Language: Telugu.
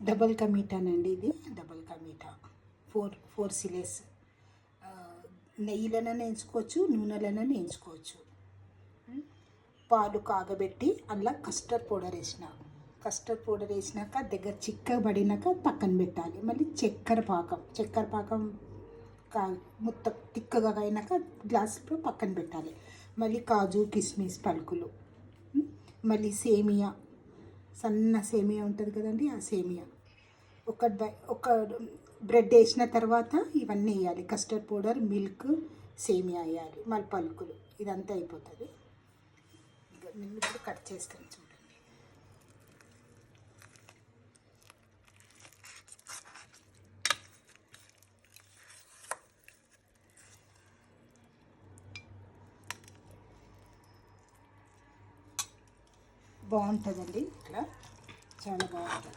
డబల్ కా మీఠానండి ఇది. Double ka meetha four సిలేస్. నెయ్యిలోనే వేయించుకోవచ్చు, నూనెలోనే వేయించుకోవచ్చు. పాలు కాగబెట్టి అందులో కస్టర్డ్ పౌడర్ వేసిన. కస్టర్డ్ పౌడర్ వేసినాక దగ్గర చిక్కబడినాక పక్కన పెట్టాలి. మళ్ళీ చక్కెర పాకం మొత్తం తిక్కగా అయినాక గ్లాసులో పక్కన పెట్టాలి. మళ్ళీ కాజు కిస్మిస్ పలుకులు, మళ్ళీ సేమియా, సన్న సేమియా ఉంటుంది కదండి, ఆ సేమియా ఒక బ్రెడ్ వేసిన తర్వాత ఇవన్నీ వేయాలి. కస్టర్డ్ పౌడర్, మిల్క్, సేమియా వేయాలి, మళ్ళీ పలుకులు. ఇదంతా అయిపోతుంది. నేను ఇప్పుడు కట్ చేస్తాను చూడండి. బాగుంటుందండి, ఇట్లా చాలా బాగుంటుంది.